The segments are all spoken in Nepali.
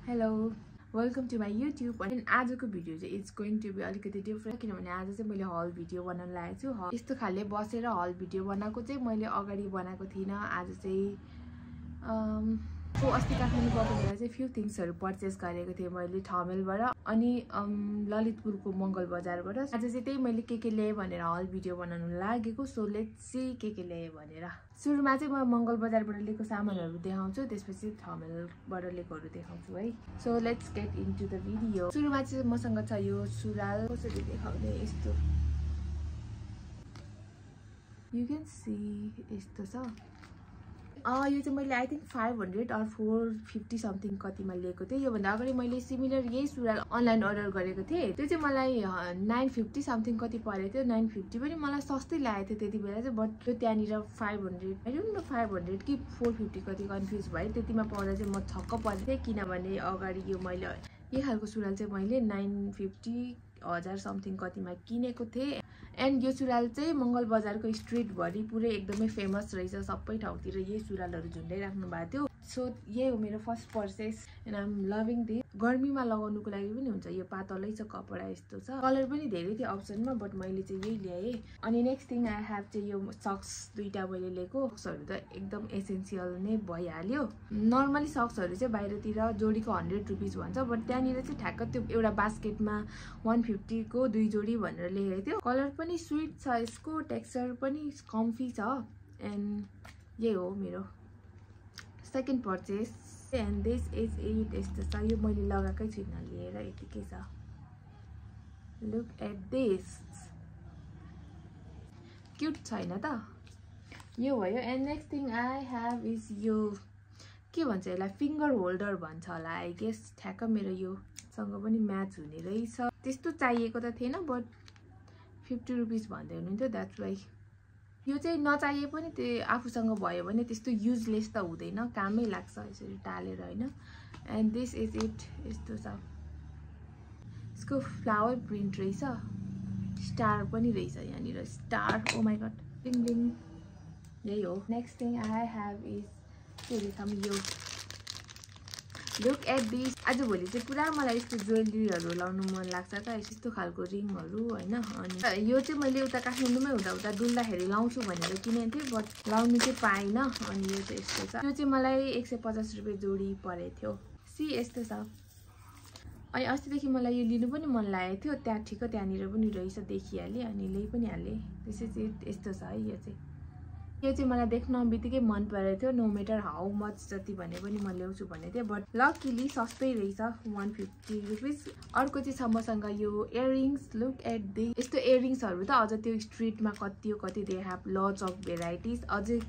Hello, welcome to my YouTube. And आजको भिडियो चाहिँ इट्स गोइङ टु बी अलिकति डिफरेन्ट किनभने आज चाहिँ मैले हल भिडियो बनाउन लागेको छु। यस्तो खाले बसेर हल भिडियो बनाएको चाहिँ मैले अगाडि बनाएको थिइनँ। आज चाहिँ अस्ति काठमाडौँ गएको बेला चाहिँ फ्यु थिङ्सहरु पर्चेस गरेको थिएँ मैले ठमेलबाट अनि ललितपुरको मंगल बजारबाट। आज चाहिँ त्यही मैले के ल्याए भनेर हल भिडियो बनाउन लागेको। सो लेट्स सी के ल्याए भनेर। सुरुमा चाहिँ म मंगल बजारबाट लिएको सामानहरु देखाउँछु, त्यसपछि ठमेलबाट लिएकोहरु देखाउँछु है। So let's get into the video. सुरुमा चाहिँ मसँग छ यो सुरुवाल। कसरी देखाउने यस्तो यु क्यान सी यस्तो छ। यो चाहिँ मैले आई थिंक 500 or 450 समथिङ कतिमा लिएको थिएँ। यो भन्दा अगाडि मैले सिमिलर यही सुरुवाल अनलाइन अर्डर गरेको थिएँ। त्यो चाहिँ मलाई 950 समथिङ कति परेको थियो। 950 पनि मलाई सस्तै लागेको थियो त्यति बेला चाहिँ, बट त्यो त्यहाँनिर 500 आई डोन्ट नो 500 कि 450 कति कन्फ्युज भएँ। त्यतिमा पाउँदा चाहिँ म छक्क परेको थिएँ किनभने अगाडि यो मैले यही खालको सुरुवाल चाहिँ मैले 950,000 समथिङ कतिमा किनेको थिएँ। एन्ड यो सुरुवाल चाहिँ मंगल बजारको स्ट्रीट भरि पुरै एकदमै फेमस रहेछ। सबै ठाउँतिर यही सुरुवालहरु झुन्डै राख्नु भएको थियो। सो यही हो मेरो first purchase and I am loving this. गर्मीमा लगाउनुको लागि पनि हुन्छ। यो पातलै छ, कपडा यस्तो छ। कलर पनि धेरै थियो अप्सनमा, बट मैले चाहिँ यही ल्याएँ। अनि नेक्स्ट थिङ आई हैव चाहिँ यो सक्स दुईटा मैले लिएको। सक्सहरु त एकदम एसेन्शियल नै भइहाल्यो। नर्मली सक्सहरु चाहिँ बाहिरतिर जोडीको 100 रुपैयाँ भन्छ, बट त्यहाँनिर चाहिँ ठ्याक्क त्यो एउटा बास्केटमा 150 को 2 जोडी भनेर लेखेको थियो। कलर पनि स्वीट छ, यसको टेक्सचर पनि कम्फी छ। एन्ड यही हो मेरो second purchase. And this is it. यस्तो छ। यो मैले लगाएकै छुइनँ, लिएर यतिकै छ। लुक एट दिस, क्युट छैन त? यो भयो। And next thing I have is यो के भन्छ यसलाई, फिङ्गर होल्डर भन्छ होला आई गेस। ठ्याक्क मेरो यो सँग पनि म्याच हुने रहेछ। त्यस्तो चाहिएको त थिएन, बट 50 रुपैयाँ भन्दै हुनुहुन्थ्यो, द्याट्स वाइ। यो चाहिँ नचाहिए पनि त्यो आफूसँग भयो भने त्यस्तो युजलेस त हुँदैन, कामै लाग्छ यसरी टालेर हैन। And this is it. यस्तो छ। यसको फ्लावर प्रिन्ट रहेछ, स्टार पनि रहेछ यहाँनिर, star. Oh my God, bling bling. यही हो। Next thing I have is के देखाम, यो लुक एट दिस। आज भोलि चाहिँ पुरा मलाई यस्तो ज्वेलरीहरु लाउनु मन लाग्छ त, यस्तो खालको रिङहरु हैन। अनि यो चाहिँ मैले उता काठमाडौँमै हुँदा डुल्दाखेरि लाउँछु भनेर किनेको थिएँ, बट लाउनु चाहिँ पाइनँ। अनि यो चाहिँ यस्तो छ। यो चाहिँ मलाई 150 रुपैयाँ जोडी परेको थियो। सी यस्तो छ। अनि अस्तिदेखि मलाई यो लिनु पनि मन लागेको थियो। त्यहाँ ठिक्क त्यहाँनिर पनि रहेछ, देखिहालेँ अनि ल्याइ पनि हालेँ। त्यसै यस्तो छ है। यो चाहिँ मलाई देख्न बित्तिकै मन परेको थियो। नो म्याटर हाउ मच जति भने पनि म ल्याउँछु भनेको थिएँ, बट लकिली सस्तै रहेछ, 150 रुपैयाँ। अर्को चाहिँ छ मसँग यो इयरिङ्स। Look at this. यस्तो इयरिङ्सहरु त अझ त्यो स्ट्रीटमा कति they have lots of varieties. अझै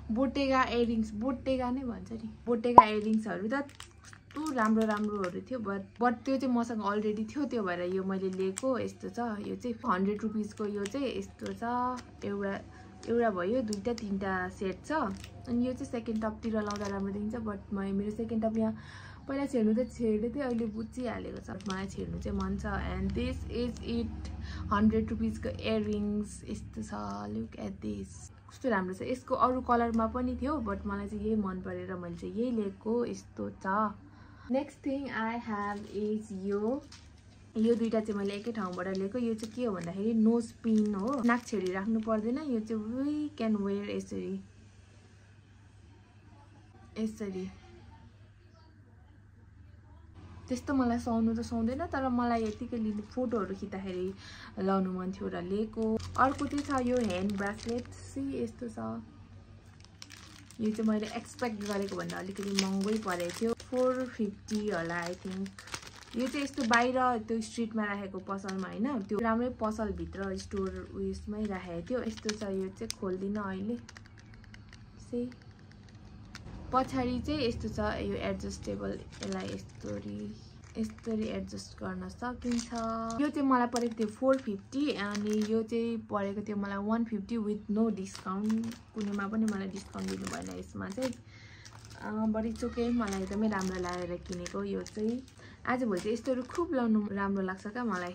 बोटेगा इयरिङ्स, बोटेगा नै भन्छ नि, बोटेगा इयरिङ्सहरु त कस्तो राम्रोहरु थियो। बट त्यो चाहिँ मसँग अलरेडी थियो, त्यो भएर यो मैले लिएको। यस्तो छ। यो चाहिँ 100 रुपैयाँ को यो चाहिँ यस्तो छ। एउटा भयो, दुईटा तीनटा सेट छ। अनि यो चाहिँ सेकेन्ड टपतिर लाउँदा राम्रो देखिन्छ, बट मेरो सेकेन्ड टप यहाँ पहिला छेड्नु त छेड्दै थिएँ, अहिले बुच्चिहालेको छ। मलाई छेड्नु चाहिँ मन छ। And this is it. 100 रुपैयाँ को इयरिङ्स यस्तो छ। लुक एट दिस, कस्तो राम्रो छ। यसको अरू कलरमा पनि थियो, बट मलाई चाहिँ यही मन परेर मैले चाहिँ यही लिएको। यस्तो छ। Next thing I have is यो दुईटा चाहिँ मैले एकै ठाउँबाट लिएको। यो चाहिँ के हो भन्दाखेरि नोज पिन हो, नाक छेडी राख्नु पर्दैन। यो चाहिँ वी क्यान वेयर यसरी। त्यस्तो मलाई सुहाउनु त सुहाउँदैन, तर मलाई यतिकै लिनु फोटोहरु खिच्दाखेरि लाउनु मन थियो र लिएको। अर्को चाहिँ छ यो ह्यान्ड ब्रेसलेट। सी यस्तो छ। यो चाहिँ मैले एक्सपेक्ट गरेको भन्दा अलिकति महँगै परेको थियो, 450 होला आई थिंक। यो चाहिँ यस्तो बाहिर त्यो स्ट्रीटमा राखेको पसलमा हैन, त्यो राम्रै पसल भित्र स्टोर उयसमै राखेको थियो। यस्तो छ। यो चाहिँ खोल्दिन अहिले। सी पछाडी चाहिँ यस्तो छ। यो एडजस्टेबल, यसलाई यस्तरी एडजस्ट गर्न सकिन्छ। यो चाहिँ मलाई परेको थियो 450 अनि यो चाहिँ परेको थियो मलाई 150 विथ नो डिस्काउन्ट। कुनैमा पनि मलाई डिस्काउन्ट दिनु भएन यसमा चाहिँ। बडी चोके मलाई एकदमै राम्रो लागेर किनेको। यो चाहिँ आजभोलि चाहिँ यस्तोहरु खुब लाउनु राम्रो लाग्छ क्या मलाई,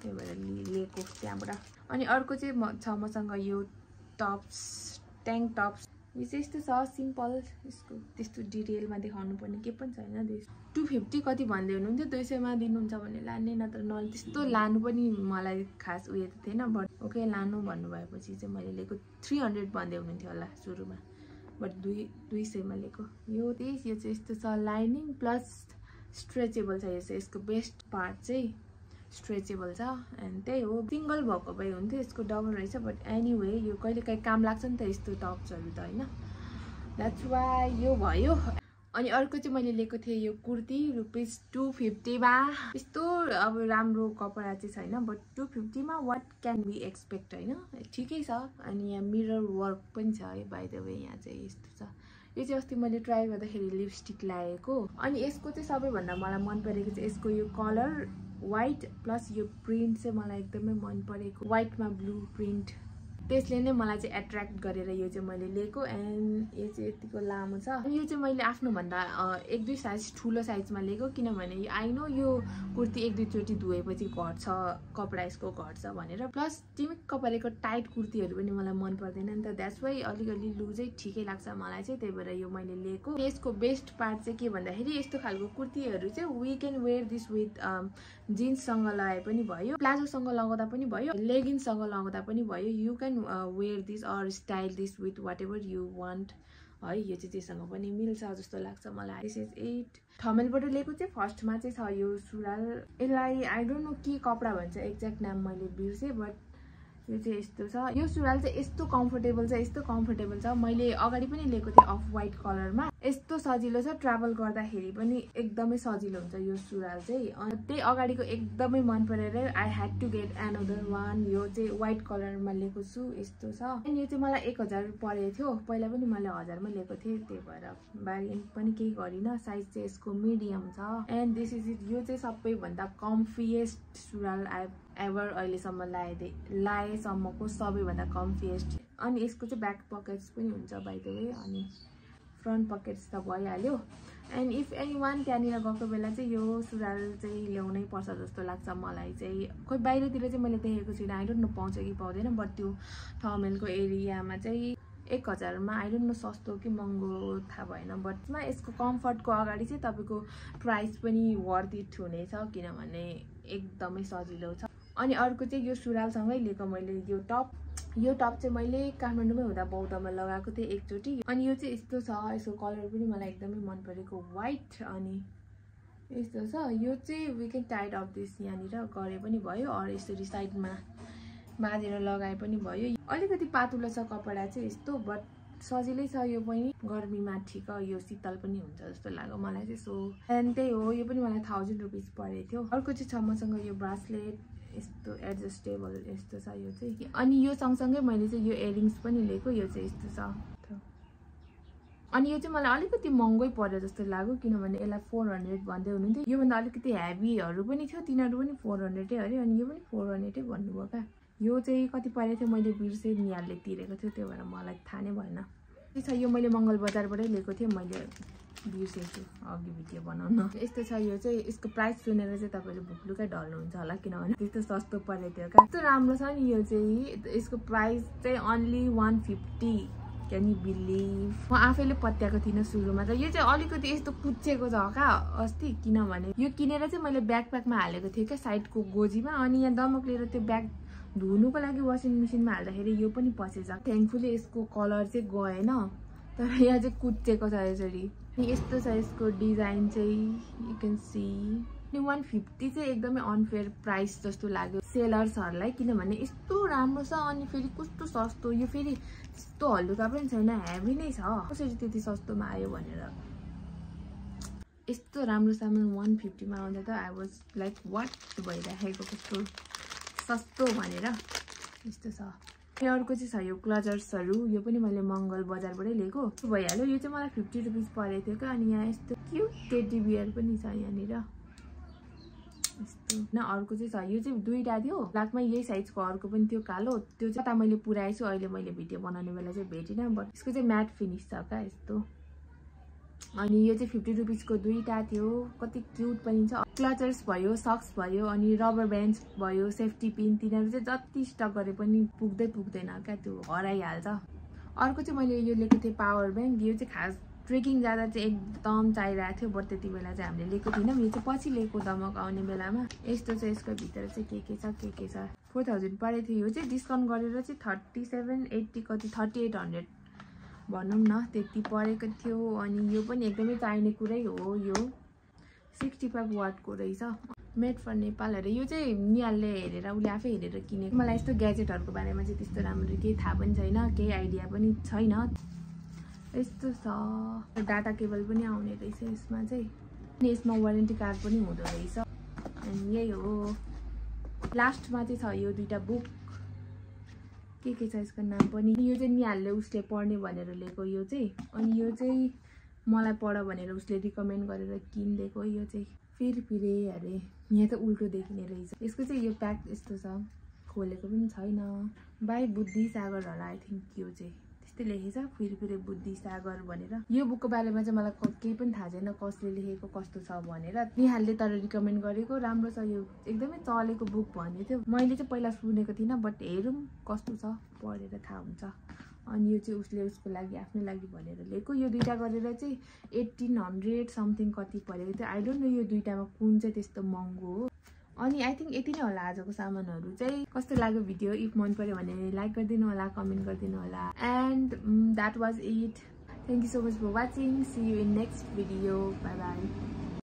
त्यही भएर लिएको त्यहाँबाट। अनि अर्को चाहिँ छ मसँग यो टप्स, ट्याङ्क टप्स। यो चाहिँ यस्तो छ सिम्पल यसको त्यस्तो डिटेलमा देखाउनु पर्ने के पनि छैन 250 कति भन्दै हुनुहुन्थ्यो 200 मा दिनुहुन्छ भने लाने नत्र न त्यस्तो लानु पनि मलाई खास उयो त थिएन बट ओके लानु भन्नु भएपछि चाहिँ मैले लिएको 300 भन्दै हुनुहुन्थ्यो होला सुरुमा बट 200 मा लिएको यो चाहिँ यस्तो छ लाइनिङ प्लस स्ट्रेचेबल छ यो चाहिँ यसको बेस्ट पार्ट चाहिँ स्ट्रेचेबल छ एन्ड त्यही हो सिंगल भएको भए हुन्थ्यो यसको डबल रहेछ बट एनीवे यो कहिलेकाहीँ काम लाग्छ नि त यस्तो टप्सहरु त हैन द्याट्स व्हाई यो भयो अनि अर्को चाहिँ मैले लिएको थिएँ यो कुर्ती रुपीस 250 मा यस्तो अब राम्रो कपडा चाहिँ छैन बट 250 मा व्हाट क्यान बी एक्सपेक्ट हैन ठिकै छ अनि यहाँ मिरर वर्क पनि छ बाइ द वे यहाँ चाहिँ यस्तो छ यो चाहिँ अस्ति मैले ट्राई गर्दाखेरि लिपस्टिक लगाएको अनि यसको चाहिँ सबैभन्दा मलाई मन परेको चाहिँ यसको यो कलर व्हाइट प्लस यो प्रिन्ट चाहिँ मलाई एकदमै मन परेको व्हाइटमा ब्लू प्रिन्ट त्यसले नै मलाई चाहिँ एट्र्याक्ट गरेर यो चाहिँ मैले लिएको एन्ड यो चाहिँ यतिको लामो छ अनि यो चाहिँ मैले आफ्नो भन्दा 1-2 साइज ठुलो साइजमा लिएको किनभने आई नो यो कुर्ती 1-2 चोटि धोएपछि घट्छ कपडा यसको घट्छ भनेर प्लस टिमिक्क परेको टाइट कुर्तीहरू पनि मलाई मन पर्दैन नि त द्याट्स वाइ अलिकति लुजै ठिकै लाग्छ मलाई चाहिँ त्यही भएर यो मैले लिएको यसको बेस्ट पार्ट चाहिँ के भन्दाखेरि यस्तो खालको कुर्तीहरू चाहिँ we can wear this with जिन्ससँग लगाए पनि भयो प्लाजोसँग लगाउँदा पनि भयो लेगिन्ससँग लगाउँदा पनि भयो you can wear this or style this with whatever you want है यो चाहिँ त्यससँग पनि मिल्छ जस्तो लाग्छ मलाई दिस इज 8 थमेलबाट लिएको चाहिँ फर्स्टमा चाहिँ छ यो सुराल यसलाई आई डोन्ट नो के कपडा भन्छ एक्ज्याक्ट नाम मैले बिर्सेँ बट यो चाहिँ यस्तो छ यो सुराल चाहिँ यस्तो कम्फर्टेबल छ मैले अगाडि पनि लिएको थिएँ अफ व्हाइट कलरमा यस्तो सजिलो छ ट्राभल गर्दाखेरि पनि एकदमै सजिलो हुन्छ यो सुराल चाहिँ अनि त्यही अगाडिको एकदमै मन परेर I had to get another one यो चाहिँ व्हाइट कलरमा लिएको छु यस्तो छ अनि यो चाहिँ मलाई 1000 परेको थियो पहिला पनि मैले 1000 मा लिएको थिएँ त्यही भएर बार्गेन पनि केही गरिन साइज चाहिँ यसको मिडियम छ एन्ड दिस इज इट यो चाहिँ सबैभन्दा कम्फिएस्ट सुराल आई एभर अहिलेसम्म लाएसम्मको सबैभन्दा कम्फिएस्ट अनि यसको चाहिँ ब्याक पकेट्स पनि हुन्छ बाइ द वे अनि फ्रन्ट पकेट्स त भइहाल्यो एन्ड इफ एनी वान त्यहाँनिर गएको बेला चाहिँ यो सुरुवाल चाहिँ ल्याउनै पर्छ जस्तो लाग्छ मलाई चाहिँ खोइ बाहिरतिर चाहिँ मैले देखेको छुइनँ आई डोन्ट नो पाउँछ कि पाउँदैन बट त्यो थमेलको एरियामा चाहिँ 1000 मा आई डोन्ट नो सस्तो कि महँगो थाहा भएन बट यसको कम्फर्टको अगाडि चाहिँ तपाईँको प्राइस पनि वर्थ इट हुनेछ किनभने एकदमै सजिलो छ अनि अर्को चाहिँ यो सुरुवालसँगै लिएको मैले यो टप चाहिँ मैले काठमाडौँमै हुँदा बौद्धमा लगाएको थिएँ एकचोटि अनि यो चाहिँ यस्तो छ यसको कलर पनि मलाई एकदमै मन परेको व्हाइट अनि यस्तो छ यो चाहिँ we can tied off this यहाँनिर गरे पनि भयो अर यसरी साइडमा बाँधेर लगाए पनि भयो अलिकति पातुलो छ कपडा चाहिँ यस्तो बट सजिलै छ यो पनि गर्मीमा ठिक यो शीतल पनि हुन्छ जस्तो लाग्यो मलाई चाहिँ सो एन्ड त्यही हो यो पनि मलाई 1000 रुपिस परेको थियो अर्को चाहिँ छ मसँग यो ब्रासलेट यस्तो एडजस्टेबल यस्तो छ यो चाहिँ अनि यो सँगसँगै मैले चाहिँ यो इयरिङ्स पनि लिएको यो चाहिँ यस्तो छ अनि यो चाहिँ मलाई अलिकति महँगै पर्यो जस्तो लाग्यो किनभने यसलाई 400 भन्दै हुनुहुन्थ्यो योभन्दा अलिकति हेभीहरू पनि थियो तिनीहरू पनि 400 अरे अनि यो पनि 400 भन्नुभयो क्या यो चाहिँ कति परेको थियो मैले बिर्सेँ निहालले तिरेको थियो त्यो भएर मलाई थाहा नै भएन यो छ यो मैले मङ्गल बजारबाटै लिएको थिएँ मैले बिर्सेछु अघि भिडियो बनाउन यस्तो छ यो चाहिँ यसको प्राइस सुनेर चाहिँ तपाईँले भुक्लुकै ढल्नुहुन्छ होला किनभने त्यस्तो सस्तो परेको थियो क्या यस्तो राम्रो छ नि यो चाहिँ यसको प्राइस चाहिँ ओन्ली 150 क्यान यु बिलिभ म आफैले पत्याएको थिइनँ सुरुमा त यो चाहिँ अलिकति यस्तो कुच्चेको छ क्या अस्ति किनभने यो किनेर चाहिँ मैले ब्याकप्याकमा हालेको थिएँ क्या साइडको गोजीमा अनि यहाँ दमक लिएर त्यो ब्याग धुनुको लागि वासिङ मेसिनमा हाल्दाखेरि यो पनि पसेछ थ्याङ्कफुली यसको कलर चाहिँ गएन तर यहाँ चाहिँ कुच्चेको छ यसरी यस्तो छ यसको डिजाइन चाहिँ यु क्यान सी 150 चाहिँ एकदमै अनफेयर प्राइस जस्तो लाग्यो सेलर्सहरूलाई किनभने यस्तो राम्रो छ अनि फेरि कस्तो सस्तो यो फेरि यस्तो हल्लुका पनि छैन हेभी नै छ कसरी त्यति सस्तोमा आयो भनेर यस्तो राम्रो सामान 150 मा आउँदा त आई वाज लाइक वाट भइराखेको कस्तो सस्तो भनेर यस्तो छ अर्को चाहिँ छ यो क्लजर्सहरू यो पनि मैले मङ्गल बजारबाटै लिएको भइहाल्यो यो चाहिँ मलाई 50 रुपिस परेको थियो क्या अनि यहाँ यस्तो क्युट टेडी बियर पनि छ यहाँनिर यस्तो न अर्को चाहिँ छ यो चाहिँ दुईटा थियो ब्ल्याकमा यही साइजको अर्को पनि थियो कालो त्यो चाहिँ त मैले पुऱ्याएछु अहिले मैले भिडियो बनाउने बेला चाहिँ भेटिनँ बट यसको चाहिँ म्याट फिनिस छ क्या यस्तो अनि यो चाहिँ 50 रुपिसको दुईटा थियो कति क्युट पनि छ क्लचर्स भयो सक्स भयो अनि रबर ब्यान्ड्स भयो सेफ्टी पिन तिनीहरू चाहिँ जति स्टक गरे पनि पुग्दैन क्या त्यो हराइहाल्छ अर्को चाहिँ मैले यो लिएको थिएँ पावर ब्याङ्क। यो चाहिँ खास ट्रेकिङ जाँदा चाहिँ एकदम चाहिरहेको थियो, बट त्यति बेला चाहिँ हामीले लिएको थिएनौँ। यो चाहिँ पछि लिएको दमक आउने बेलामा। यस्तो चाहिँ यसको भित्र चाहिँ के छ 4000 परेको थियो। यो चाहिँ डिस्काउन्ट गरेर चाहिँ 37, 80 कति 3800 भनौँ न त्यति परेको थियो। अनि यो पनि एकदमै चाहिने कुरै हो। यो 65 वाटको रहेछ, मेड फर नेपाल अरे। यो चाहिँ निहालले हेरेर उसले आफै हेरेर किनेको। मलाई यस्तो ग्याजेटहरूको बारेमा चाहिँ त्यस्तो राम्रो केही थाहा पनि छैन, केही आइडिया पनि छैन। यस्तो छ, डाटा केबल पनि आउने रहेछ यसमा चाहिँ। अनि यसमा वारेन्टी कार्ड पनि हुँदो रहेछ। अनि यही हो। लास्टमा चाहिँ छ यो दुईटा बुक, के छ यसको नाम पनि। यो चाहिँ निहालले उसले पढ्ने भनेर लिएको यो चाहिँ। अनि यो चाहिँ मलाई पढ भनेर उसले रिकमेन्ड गरेर किनिदिएको। यो चाहिँ फिरफिरे अरे, यहाँ त उल्टो देखिने रहेछ। यसको चाहिँ यो प्याक यस्तो छ, खोलेको पनि छैन। बाई बुद्धि सागर होला आई थिङ्क। यो चाहिँ त्यस्तै लेखेछ, फिरफिरे बुद्धि सागर भनेर। यो बुकको बारेमा चाहिँ मलाई केही पनि थाहा छैन, कसले लेखेको कस्तो छ भनेर। निहालले तर रिकमेन्ड गरेको राम्रो छ, यो एकदमै चलेको बुक भन्ने थियो। मैले चाहिँ पहिला सुनेको थिइनँ, बट हेरौँ कस्तो छ, पढेर थाहा हुन्छ। अनि यो चाहिँ उसले उसको लागि आफ्नै लागि भनेर लिएको। यो दुईटा गरेर चाहिँ 1800 समथिङ कति परेको थियो। आई डोन्ट नो यो दुईटामा कुन चाहिँ त्यस्तो महँगो हो। अनि आई थिङ्क यति नै होला आजको सामानहरू चाहिँ। कस्तो लाग्यो भिडियो? इफ मन पर्यो भने लाइक गरिदिनु होला, कमेन्ट गरिदिनु होला। And that was it. Thank you so much for watching. See you in next video. Bye by.